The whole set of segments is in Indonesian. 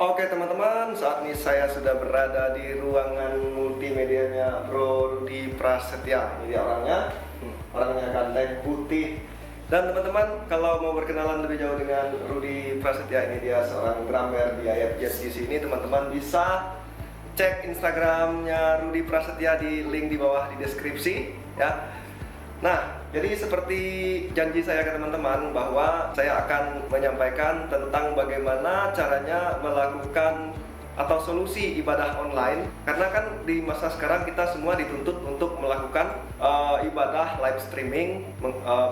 Oke teman-teman, saat ini saya sudah berada di ruangan multimedianya Bro Rudi Prasetya. Ini dia orangnya ganteng, putih. Dan teman-teman, kalau mau berkenalan lebih jauh dengan Rudi Prasetya, ini dia seorang drummer di IFJet di sini. Teman-teman bisa cek Instagramnya Rudi Prasetya di link di bawah di deskripsi, ya. Nah, jadi seperti janji saya ke teman-teman bahwa saya akan menyampaikan tentang bagaimana caranya melakukan atau solusi ibadah online. Karena kan di masa sekarang kita semua dituntut untuk melakukan ibadah live streaming,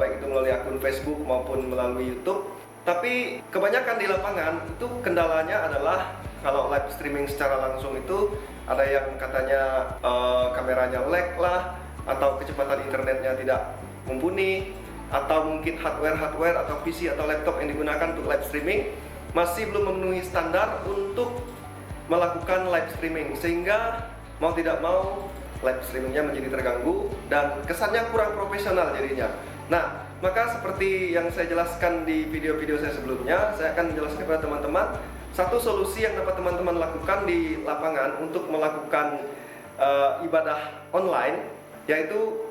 baik itu melalui akun Facebook maupun melalui YouTube. Tapi kebanyakan di lapangan itu kendalanya adalah kalau live streaming secara langsung itu ada yang katanya kameranya lag lah, atau kecepatan internetnya tidak mumpuni, atau mungkin hardware atau PC atau laptop yang digunakan untuk live streaming masih belum memenuhi standar untuk melakukan live streaming, sehingga mau tidak mau live streamingnya menjadi terganggu dan kesannya kurang profesional jadinya. Nah, maka seperti yang saya jelaskan di video-video saya sebelumnya, saya akan menjelaskan kepada teman-teman satu solusi yang dapat teman-teman lakukan di lapangan untuk melakukan ibadah online, yaitu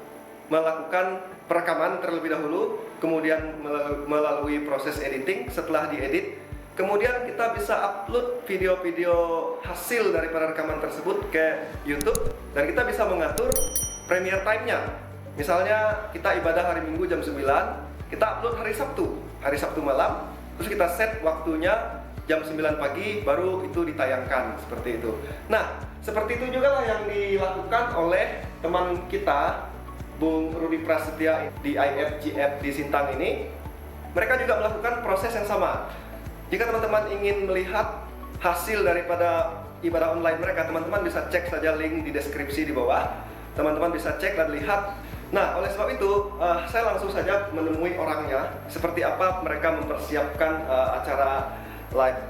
melakukan perekaman terlebih dahulu, kemudian melalui proses editing. Setelah diedit, kemudian kita bisa upload video-video hasil daripada rekaman tersebut ke YouTube, dan kita bisa mengatur premiere time-nya. Misalnya kita ibadah hari Minggu jam 9, kita upload hari Sabtu malam, terus kita set waktunya jam 9 pagi baru itu ditayangkan, seperti itu. Nah, seperti itu juga lah yang dilakukan oleh teman kita Bung Rudi Prasetya di IFJet di Sintang ini. Mereka juga melakukan proses yang sama. Jika teman-teman ingin melihat hasil daripada ibadah online mereka, teman-teman bisa cek saja link di deskripsi di bawah. Teman-teman bisa cek dan lihat. Nah, oleh sebab itu, saya langsung saja menemui orangnya, seperti apa mereka mempersiapkan acara live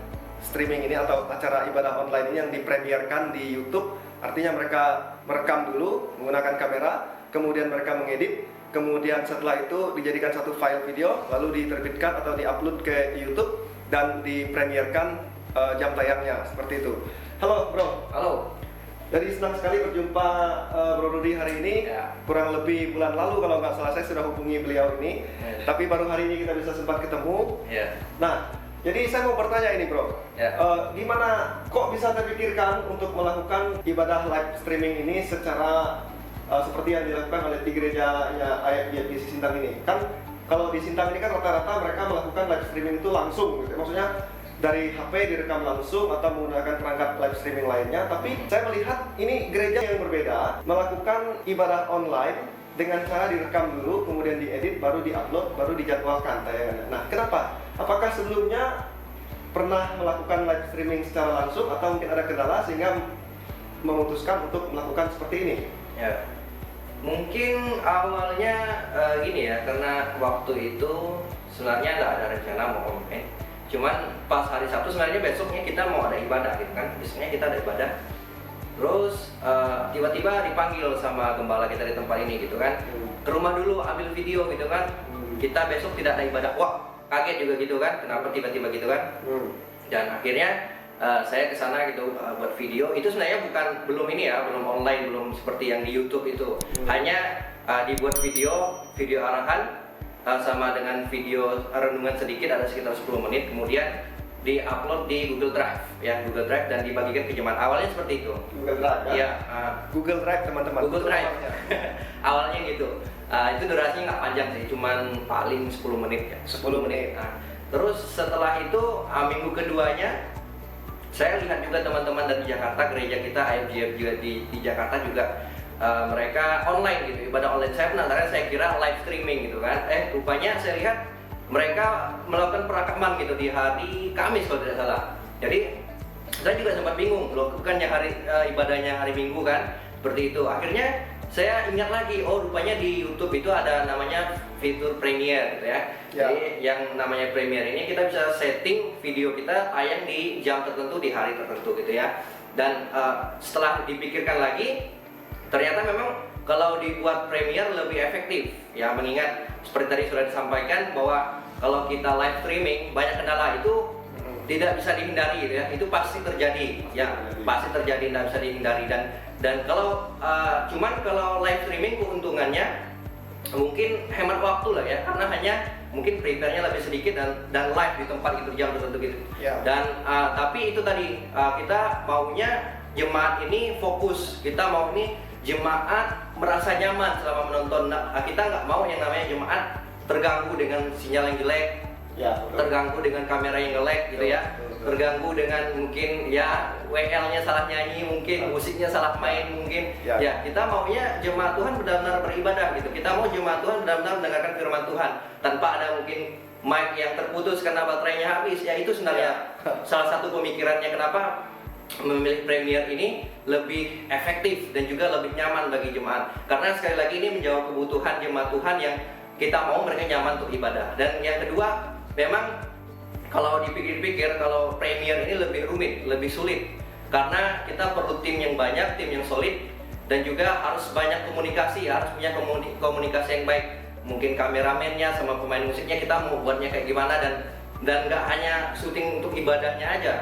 streaming ini atau acara ibadah online ini yang dipremierkan di YouTube. Artinya mereka merekam dulu menggunakan kamera, kemudian mereka mengedit, kemudian setelah itu dijadikan satu file video, lalu diterbitkan atau diupload ke YouTube dan dipremierkan jam tayangnya, seperti itu. Halo Bro. Halo. Jadi senang sekali berjumpa Bro Rudi hari ini. Ya. Kurang lebih bulan lalu kalau nggak salah saya sudah hubungi beliau ini, tapi baru hari ini kita bisa sempat ketemu. Ya. Nah, jadi saya mau bertanya ini Bro, Ya. gimana kok bisa terpikirkan untuk melakukan ibadah live streaming ini secara seperti yang dilakukan oleh di gerejanya IFJet di Sintang ini? Kan kalau di Sintang ini kan rata-rata mereka melakukan live streaming itu langsung gitu. Maksudnya dari HP direkam langsung atau menggunakan perangkat live streaming lainnya. Tapi saya melihat ini gereja yang berbeda melakukan ibadah online dengan cara direkam dulu, kemudian diedit, baru diupload, baru dijadwalkan tayangannya. Nah, kenapa? Apakah sebelumnya pernah melakukan live streaming secara langsung atau mungkin ada kendala sehingga memutuskan untuk melakukan seperti ini? Ya. Mungkin awalnya gini ya, karena waktu itu sebenarnya nggak ada rencana mau online. Cuman pas hari Sabtu sebenarnya besoknya kita mau ada ibadah gitu kan. Besoknya kita ada ibadah. Terus tiba-tiba dipanggil sama gembala kita di tempat ini gitu kan. Ke rumah dulu ambil video gitu kan. Kita besok tidak ada ibadah. Wah, kaget juga gitu kan. Kenapa tiba-tiba gitu kan? Dan akhirnya saya kesana gitu buat video. Itu sebenarnya belum ini ya, belum online, belum seperti yang di YouTube itu. Hanya dibuat video arahan sama dengan video renungan sedikit, ada sekitar 10 menit. Kemudian di-upload di Google Drive ya, Google Drive, dan dibagikan ke jemaat. Awalnya seperti itu. Google Drive ya? Iya, Google Drive teman-teman. Google Drive. Awalnya gitu. Itu durasinya nggak panjang sih, cuman paling 10 menit ya. 10 menit. Nah, terus setelah itu minggu keduanya saya lihat juga teman-teman dari Jakarta, gereja kita IFJet juga di Jakarta juga mereka online gitu, ibadah online. Saya penasaran, saya kira live streaming gitu kan. Rupanya saya lihat mereka melakukan perekaman gitu di hari Kamis kalau tidak salah. Jadi saya juga sempat bingung, loh bukannya ibadahnya hari Minggu kan, seperti itu. Akhirnya saya ingat lagi, oh rupanya di YouTube itu ada namanya fitur Premiere gitu ya. Jadi yang namanya Premiere ini kita bisa setting video kita tayang di jam tertentu, di hari tertentu gitu ya. Dan setelah dipikirkan lagi, ternyata memang kalau dibuat Premiere lebih efektif ya, mengingat seperti tadi sudah disampaikan bahwa kalau kita live streaming banyak kendala itu tidak bisa dihindari gitu ya, itu pasti terjadi ya, pasti terjadi, tidak bisa dihindari. Dan kalau cuman kalau live streaming keuntungannya mungkin hemat waktu lah ya, karena hanya mungkin prepare-nya lebih sedikit dan live di tempat itu jam tertentu gitu. Dan tapi itu tadi kita maunya jemaat ini fokus, kita mau ini jemaat merasa nyaman selama menonton. Kita nggak mau yang namanya jemaat terganggu dengan sinyal yang jelek, terganggu dengan kamera yang jelek gitu ya, terganggu dengan mungkin ya WL-nya salah nyanyi, mungkin musiknya salah main mungkin. Ya kita maunya jemaat Tuhan benar-benar beribadah gitu. Kita mau jemaat Tuhan benar-benar mendengarkan firman Tuhan tanpa ada mungkin mic yang terputus karena baterainya habis. Ya itu sebenarnya salah satu pemikirannya kenapa memilih Premiere ini lebih efektif dan juga lebih nyaman bagi jemaat. Karena sekali lagi ini menjawab kebutuhan jemaat Tuhan yang kita mau mereka nyaman untuk ibadah. Dan yang kedua, memang kalau dipikir-pikir kalau Premiere ini lebih rumit, lebih sulit. Karena kita perlu tim yang banyak, tim yang solid, dan juga harus banyak komunikasi, harus punya komunikasi yang baik. Mungkin kameramennya sama pemain musiknya kita mau buatnya kayak gimana, dan nggak hanya syuting untuk ibadahnya aja.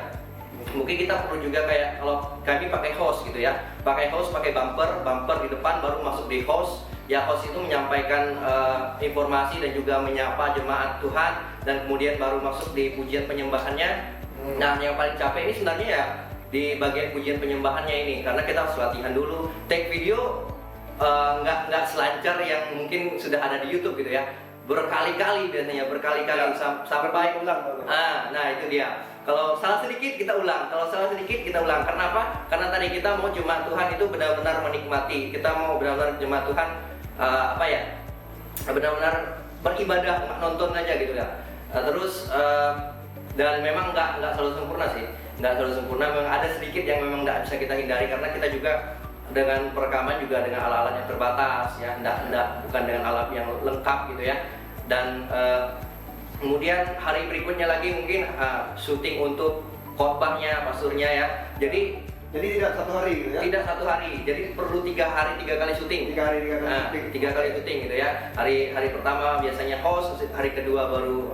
Mungkin kita perlu juga kayak kalau kami pakai host gitu ya, pakai bumper di depan baru masuk di host. Ya host itu menyampaikan informasi dan juga menyapa jemaat Tuhan, dan kemudian baru masuk di pujian penyembahannya. Nah yang paling capek ini sebenarnya ya di bagian pujian penyembahannya ini, karena kita harus latihan dulu. Take video nggak selancar yang mungkin sudah ada di YouTube gitu ya, berkali-kali biasanya, berkali-kali sampai ulang. Nah itu dia. Kalau salah sedikit kita ulang, Karena apa? Karena tadi kita mau jemaat Tuhan itu benar-benar menikmati. Kita mau benar-benar jemaat Tuhan benar-benar beribadah, nggak nonton aja gitu ya. Dan memang nggak selalu sempurna sih, memang ada sedikit yang memang nggak bisa kita hindari, karena kita juga dengan perekaman juga dengan alat-alat yang terbatas ya, bukan dengan alat yang lengkap gitu ya. Dan kemudian hari berikutnya lagi mungkin syuting untuk khotbahnya, pasturnya ya. Jadi tidak satu hari gitu ya? Tidak satu hari, jadi perlu 3 hari 3 kali syuting. 3 kali syuting gitu ya. Hari pertama biasanya host, hari kedua baru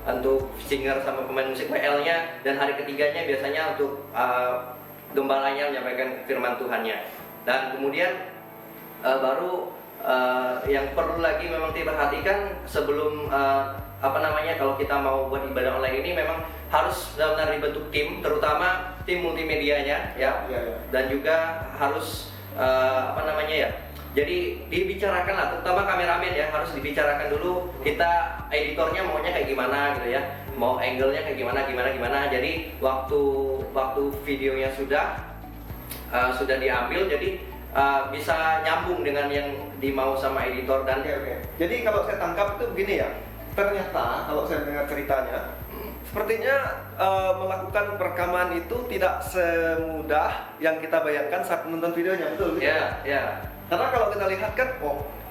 untuk singer sama pemain musik WL-nya, dan hari ketiganya biasanya untuk gembalanya menyampaikan firman Tuhannya. Dan kemudian baru yang perlu lagi memang diperhatikan sebelum kalau kita mau buat ibadah online ini, memang harus benar-benar dibentuk tim, terutama tim multimedianya ya. Dan juga harus jadi dibicarakan lah, terutama kameramen ya, harus dibicarakan dulu kita editornya maunya kayak gimana gitu ya, mau angle-nya kayak gimana. Jadi waktu videonya sudah diambil, jadi bisa nyambung dengan yang dimau sama editor. Dan Jadi kalau saya tangkap itu begini ya, ternyata kalau saya dengar ceritanya, sepertinya melakukan perekaman itu tidak semudah yang kita bayangkan saat menonton videonya, betul? Ya. Karena kalau kita lihat kan,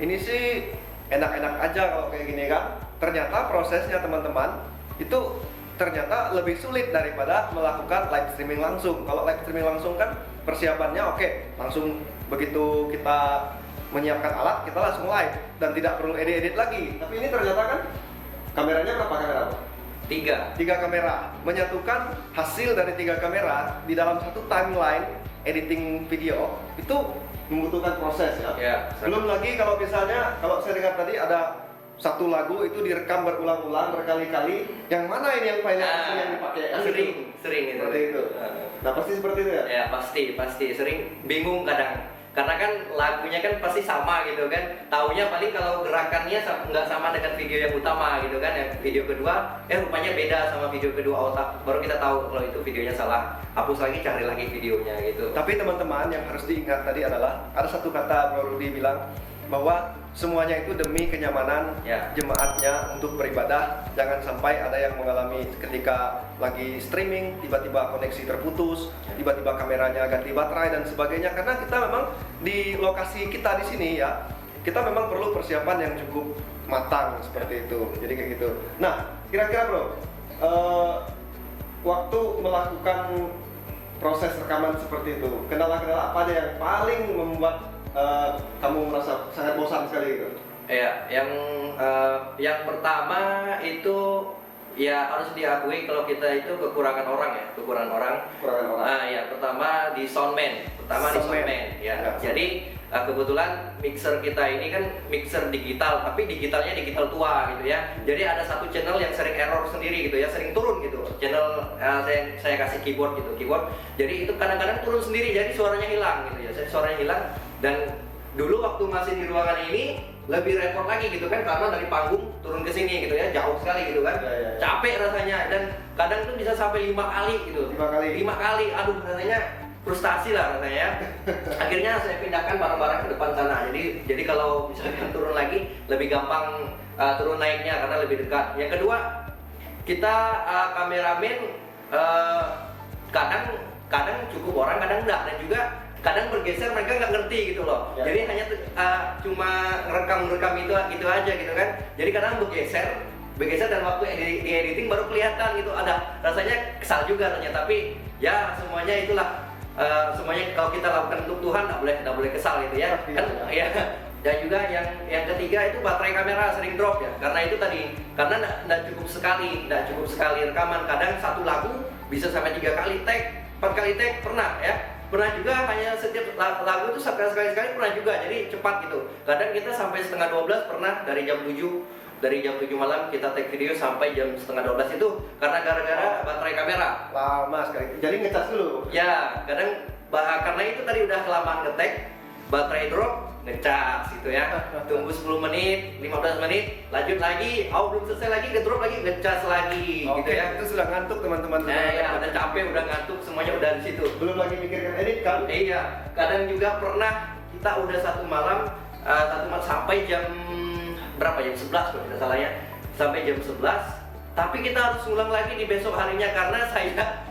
ini sih enak-enak aja kalau kayak gini kan. Ternyata prosesnya teman-teman itu ternyata lebih sulit daripada melakukan live streaming langsung. Kalau live streaming langsung kan persiapannya langsung begitu kita menyiapkan alat, kita langsung live dan tidak perlu edit-edit lagi. Tapi ini ternyata kan kameranya berapa kamera? 3 kamera, menyatukan hasil dari 3 kamera di dalam satu timeline editing video itu membutuhkan proses ya. Belum lagi kalau misalnya, kalau saya dengar tadi ada satu lagu itu direkam berulang-ulang berkali-kali, yang mana ini yang paling yang dipakai? Sering itu. Seperti itu. Nah pasti seperti itu ya? Ya pasti sering bingung kadang, karena kan lagunya kan pasti sama gitu kan, taunya paling kalau gerakannya nggak sama dengan video yang utama gitu kan. Yang video kedua rupanya beda sama video kedua, baru kita tahu kalau itu videonya salah, hapus lagi, cari lagi videonya gitu. Tapi teman-teman yang harus diingat tadi adalah ada satu kata Bro Rudy bilang bahwa semuanya itu demi kenyamanan jemaatnya untuk beribadah. Jangan sampai ada yang mengalami ketika lagi streaming tiba-tiba koneksi terputus, tiba-tiba kameranya ganti baterai dan sebagainya. Karena kita memang di lokasi kita di sini ya, kita memang perlu persiapan yang cukup matang seperti itu. Jadi kayak gitu. Nah, kira-kira Bro, waktu melakukan proses rekaman seperti itu, kendala-kendala apa aja yang paling membuat kamu merasa sangat bosan sekali gitu? Ya, yang pertama itu Ya harus diakui kalau kita itu kekurangan orang ya, kekurangan orang. Kekurangan orang. Nah, ya pertama di soundman, Soundman. ya. Ya, Jadi kebetulan mixer kita ini kan mixer digital, tapi digitalnya digital tua gitu ya. Jadi ada satu channel yang sering error sendiri gitu ya, sering turun gitu. Channel saya kasih keyboard gitu, keyboard. Jadi itu kadang-kadang turun sendiri, jadi suaranya hilang gitu ya. Jadi suaranya hilang dan dulu waktu masih di ruangan ini lebih repot lagi gitu kan, karena dari panggung turun ke sini gitu ya, jauh sekali gitu kan. Ya. Capek rasanya dan kadang tuh bisa sampai 5 kali gitu. 5 kali. Aduh rasanya frustasi lah rasanya. Akhirnya saya pindahkan barang-barang ke depan sana. Jadi kalau misalkan turun lagi lebih gampang turun naiknya karena lebih dekat. Yang kedua, kita kameramen kadang cukup orang, kadang enggak, dan juga kadang bergeser mereka nggak ngerti gitu loh. Ya. Jadi hanya cuma ngerekam itu aja gitu kan. Jadi kadang bergeser dan waktu di editing baru kelihatan gitu. Ada rasanya kesal juga rasanya, tapi ya semuanya itulah. Semuanya kalau kita lakukan untuk Tuhan nggak boleh kesal gitu ya. Kan ya. Dan juga yang ketiga itu baterai kamera sering drop ya. Karena itu tadi, karena nggak cukup sekali rekaman. Kadang satu lagu bisa sampai 3 kali take, 4 kali take pernah ya. Pernah juga hanya setiap lagu itu sekali pernah juga, jadi cepat gitu. Kadang kita sampai setengah 12 pernah, dari jam 7 malam kita take video sampai jam setengah 12 itu karena gara-gara baterai kamera. Lama sekali. Jadi ngecas dulu. Ya, kadang karena itu tadi udah kelamaan ngetek, baterai drop, ngecas gitu ya. Tunggu 10 menit, 15 menit, lanjut lagi, belum selesai lagi, ngedrop lagi, ngecas lagi gitu ya. Itu sudah ngantuk teman-teman. Nah, ya udah capek, udah ngantuk, semuanya udah di situ. Belum lagi mikirkan edit kan? Iya, kadang juga pernah kita udah satu malam sampai jam berapa, jam 11 kalau tidak salah ya, sampai jam 11, tapi kita harus ulang lagi di besok harinya karena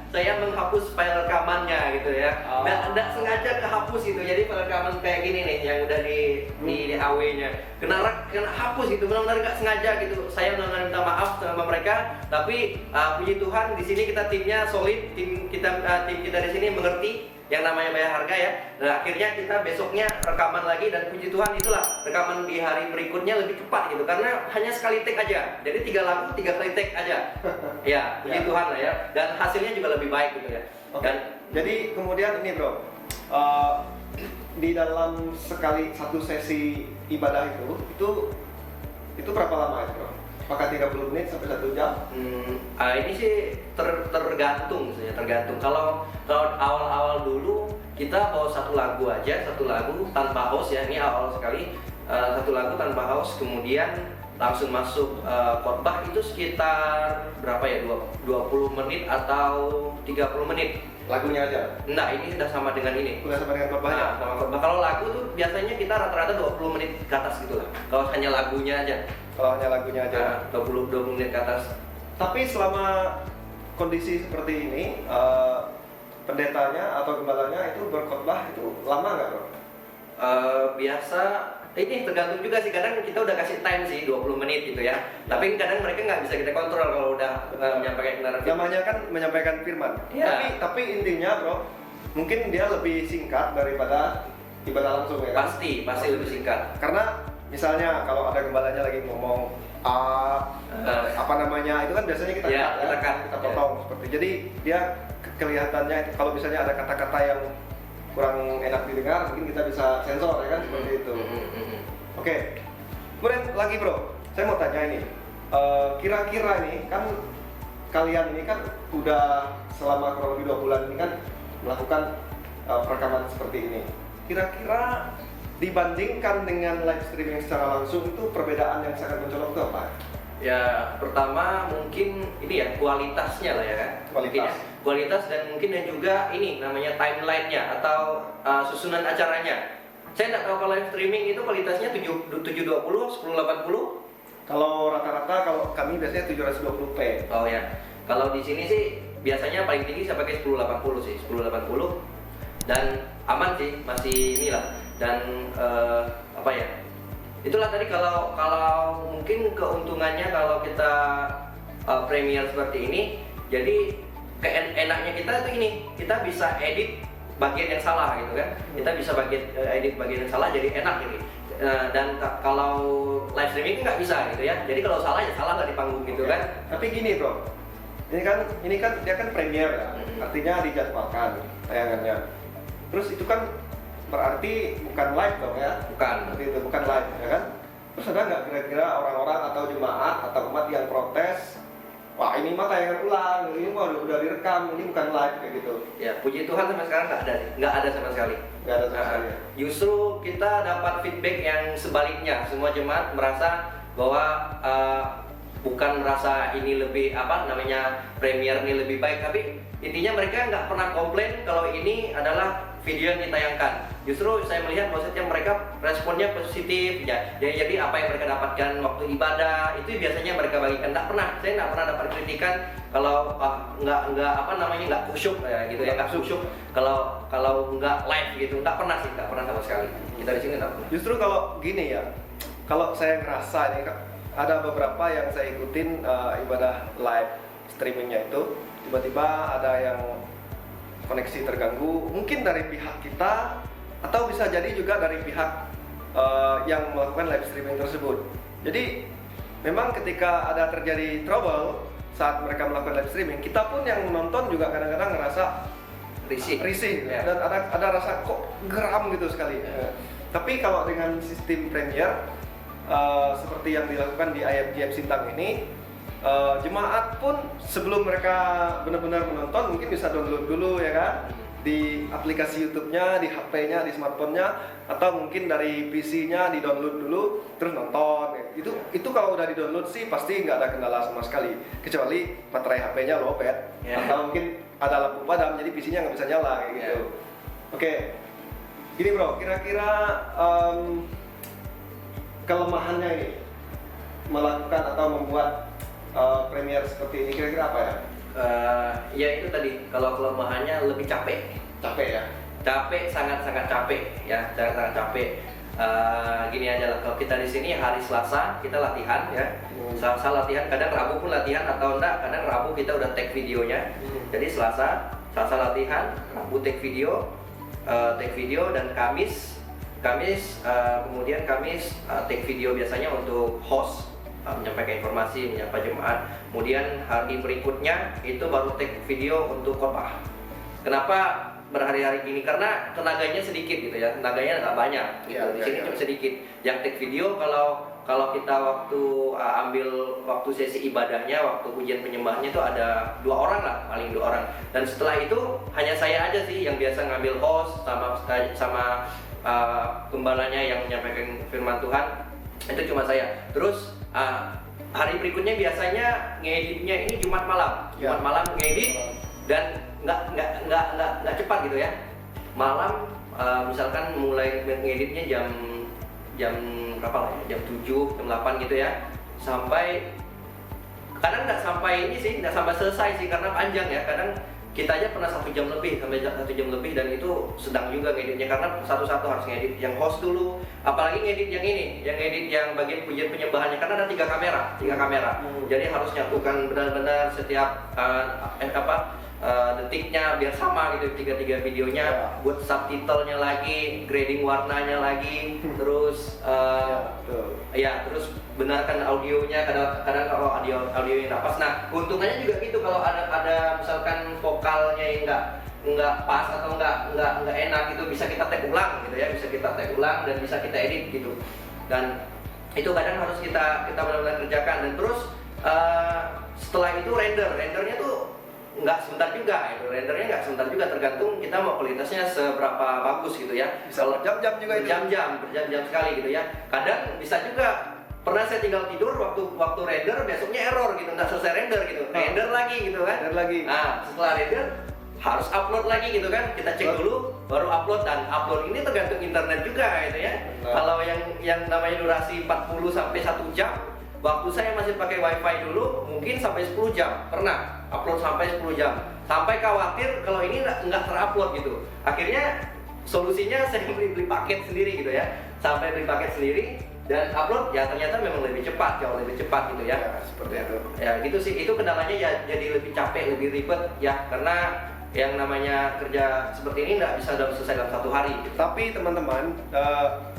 saya menghapus file rekamannya gitu ya. Nggak sengaja kehapus gitu, jadi file rekaman kayak gini nih yang udah di HW-nya kena hapus gitu, benar-benar nggak sengaja gitu. Saya benar-benar minta maaf sama mereka, tapi puji Tuhan di sini kita timnya solid, tim kita di sini mengerti yang namanya bayar harga ya. Dan akhirnya kita besoknya rekaman lagi, dan puji Tuhan itulah rekaman di hari berikutnya lebih cepat gitu karena hanya sekali take aja. Jadi 3 lagu 3 kali take aja. Ya, puji Tuhan lah ya. Dan hasilnya juga lebih baik gitu ya. Dan jadi kemudian ini bro, di dalam satu sesi ibadah itu berapa lama itu bro? Apakah 30 menit sampai 1 jam? Ini sih tergantung sih ya, tergantung. Kalau awal-awal dulu kita bawa satu lagu tanpa host ya, ini awal sekali, satu lagu tanpa host, kemudian langsung masuk khotbah itu sekitar berapa ya, 20 menit atau 30 menit. Lagunya aja? Nah, ini sudah sama dengan ini. Udah sama dengan khotbahnya? Nah, sama khotbah. Kalau lagu tuh biasanya kita rata-rata 20 menit ke atas gitu lah. Kalau hanya lagunya aja. Kalau hanya lagunya aja? 20 menit ke atas. Tapi selama kondisi seperti ini, pendetanya atau gembalanya itu berkhotbah itu lama nggak bro? Biasa, ini tergantung juga sih, kadang kita udah kasih time sih 20 menit gitu ya. Tapi kadang mereka nggak bisa kita kontrol kalau udah menyampaikan kebenaran. Namanya kan menyampaikan firman. Ya. Tapi intinya bro, mungkin dia lebih singkat daripada ibadah langsung ya kan? Pasti lebih singkat. Karena misalnya kalau ada gembalanya lagi ngomong apa namanya, itu kan biasanya kita kita potong seperti. Jadi dia kelihatannya kalau misalnya ada kata-kata yang kurang enak didengar, mungkin kita bisa sensor ya kan, seperti itu. Oke. Kemudian lagi bro, saya mau tanya ini, kira-kira ini kan kalian ini kan udah selama kurang lebih 2 bulan ini kan melakukan perekaman seperti ini. Kira-kira dibandingkan dengan live streaming secara langsung itu perbedaan yang sangat mencolok itu apa? Ya, pertama mungkin ini ya kualitasnya lah ya kan. Kualitas dan mungkin dan juga ini namanya timeline-nya atau susunan acaranya. Saya nggak tahu kalau live streaming itu kualitasnya 720, 1080. Kalau rata-rata kalau kami biasanya 720p. Oh ya. Kalau di sini sih biasanya paling tinggi saya pakai 1080 sih, 1080. Dan aman sih, masih inilah. Dan apa ya? Itulah tadi kalau mungkin keuntungannya kalau kita premiere seperti ini, jadi enaknya kita tuh ini, kita bisa edit bagian yang salah gitu kan. Kita bisa edit bagian yang salah jadi enak gitu. Dan kalau live streaming nggak bisa gitu ya. Jadi kalau salah ya salah nggak di panggung gitu kan. Tapi gini bro, ini kan dia kan premier ya, artinya dijadwalkan tayangannya. Terus itu kan berarti bukan live dong ya? Bukan. Seperti itu, bukan live ya kan? Terus ada nggak kira-kira orang-orang atau jemaat atau umat yang protes, wah ini mah tayangan ulang, ini mah udah direkam, ini bukan live kayak gitu? Ya puji Tuhan sampai sekarang nggak ada sama sekali. Nggak ada sama sekali. Justru kita dapat feedback yang sebaliknya. Semua jemaat merasa bahwa bukan merasa ini lebih premier ini lebih baik, tapi intinya mereka nggak pernah komplain kalau ini adalah video yang ditayangkan. Justru saya melihat maksudnya mereka responnya positif ya. Jadi apa yang mereka dapatkan waktu ibadah itu biasanya mereka bagikan. Saya nggak pernah dapat kritikan kalau nggak khusyuk ya gitu ya, nggak khusyuk kalau nggak live gitu, nggak pernah sama sekali. Kita di sini nggak pernah. Justru kalau gini ya, kalau saya ngerasa ini ada beberapa yang saya ikutin ibadah live streamingnya itu, tiba-tiba ada yang koneksi terganggu, mungkin dari pihak kita atau bisa jadi juga dari pihak yang melakukan live streaming tersebut. Jadi memang ketika ada terjadi trouble saat mereka melakukan live streaming, kita pun yang menonton juga kadang-kadang ngerasa risih ya. Dan ada rasa kok geram gitu sekali. Tapi kalau dengan sistem Premiere seperti yang dilakukan di IFGF Sintang ini, jemaat pun sebelum mereka benar-benar menonton mungkin bisa download dulu ya kan, di aplikasi YouTube-nya, di HP-nya, di smartphone-nya, atau mungkin dari PC-nya di download dulu terus nonton. Itu kalau udah di download sih pasti nggak ada kendala sama sekali, kecuali materai HP-nya lowbat atau mungkin ada lampu padam jadi PC-nya nggak bisa nyala kayak gitu. Oke, gini bro, kira-kira kelemahannya ini melakukan atau membuat Premiere seperti ini kira-kira apa ya? Ya itu tadi, kalau kelemahannya lebih capek Ya? Capek, sangat-sangat capek ya, sangat-sangat capek. Gini aja lah, kalau kita di sini hari Selasa kita latihan ya, Selasa latihan, kadang Rabu pun latihan atau enggak, kadang Rabu kita udah take videonya. Jadi Selasa latihan, Rabu take video, dan Kamis kemudian Kamis take video biasanya untuk host, menyampaikan informasi, menyapa jemaat. Kemudian hari berikutnya itu baru take video untuk khotbah. Kenapa berhari-hari gini? Karena tenaganya sedikit gitu ya, tenaganya nggak banyak gitu. Di sini cuma sedikit. Yang take video kalau kita waktu ambil waktu sesi ibadahnya, waktu ujian penyembahnya itu ada 2 orang lah, paling 2 orang. Dan setelah itu hanya saya aja sih yang biasa ngambil host sama gembalanya yang menyampaikan firman Tuhan. Itu cuma saya. Terus hari berikutnya biasanya ngeditnya ini Jumat malam ngedit, dan nggak cepat gitu ya. Malam misalkan mulai ngeditnya jam berapa lah ya? Jam 7, jam 8 gitu ya. Sampai kadang nggak sampai selesai sih karena panjang ya. Kadang kita aja pernah 1 jam lebih, dan itu sedang juga ngeditnya karena satu-satu harus ngedit yang host dulu, apalagi ngedit yang ngedit yang bagian pujian penyembahannya karena ada 3 kamera. Jadi harus nyatukan benar-benar setiap detiknya biar sama gitu, 3 videonya, buat subtitlenya lagi, grading warnanya lagi, terus terus benarkan audionya. Kadang kalau audionya nggak pas. Nah, keuntungannya juga gitu, kalau ada misalkan vokalnya yang nggak pas atau nggak enak itu bisa kita take ulang gitu ya, dan bisa kita edit gitu. Dan itu kadang harus kita benar-benar kerjakan. Dan terus setelah itu rendernya tuh nggak sebentar juga, tergantung kita mau kualitasnya seberapa bagus gitu ya. Bisa berjam-jam juga itu. Berjam-jam sekali gitu ya. Kadang bisa juga, pernah saya tinggal tidur waktu render, besoknya error gitu, nggak selesai render gitu, render lagi gitu kan. Nah, setelah render harus upload lagi gitu kan, kita cek dulu baru upload. Dan upload ini tergantung internet juga gitu ya. Kalau yang namanya durasi 40 sampai 1 jam, waktu saya masih pakai wifi dulu mungkin sampai 10 jam, pernah upload sampai 10 jam, sampai khawatir kalau ini nggak terupload gitu. Akhirnya solusinya saya beli paket sendiri gitu ya, sampai beli paket sendiri dan upload ya ternyata memang jauh lebih cepat gitu ya. Seperti itu. Ya gitu sih, itu kendalanya ya, jadi lebih capek, lebih ribet ya, karena yang namanya kerja seperti ini nggak bisa selesai dalam 1 hari. Tapi teman-teman,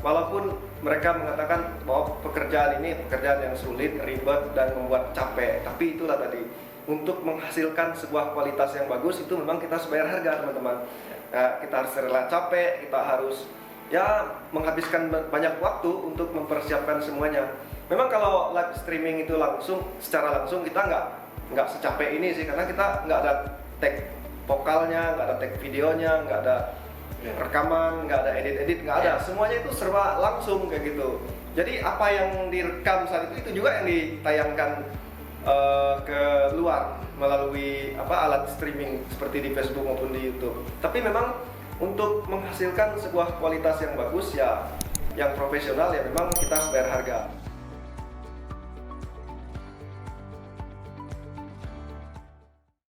walaupun mereka mengatakan bahwa pekerjaan ini pekerjaan yang sulit, ribet, dan membuat capek, tapi itulah tadi, untuk menghasilkan sebuah kualitas yang bagus itu memang kita harus bayar harga, teman-teman. Kita harus rela capek, kita harus ya menghabiskan banyak waktu untuk mempersiapkan semuanya. Memang kalau live streaming itu secara langsung kita nggak secapek ini sih, karena kita nggak ada tag vokalnya, nggak ada tag videonya, nggak ada rekaman, nggak ada edit, nggak ada. Semuanya itu serba langsung kayak gitu. Jadi apa yang direkam saat itu juga yang ditayangkan ke luar melalui alat streaming seperti di Facebook maupun di YouTube. Tapi memang untuk menghasilkan sebuah kualitas yang bagus ya, yang profesional ya memang kita harus bayar harga.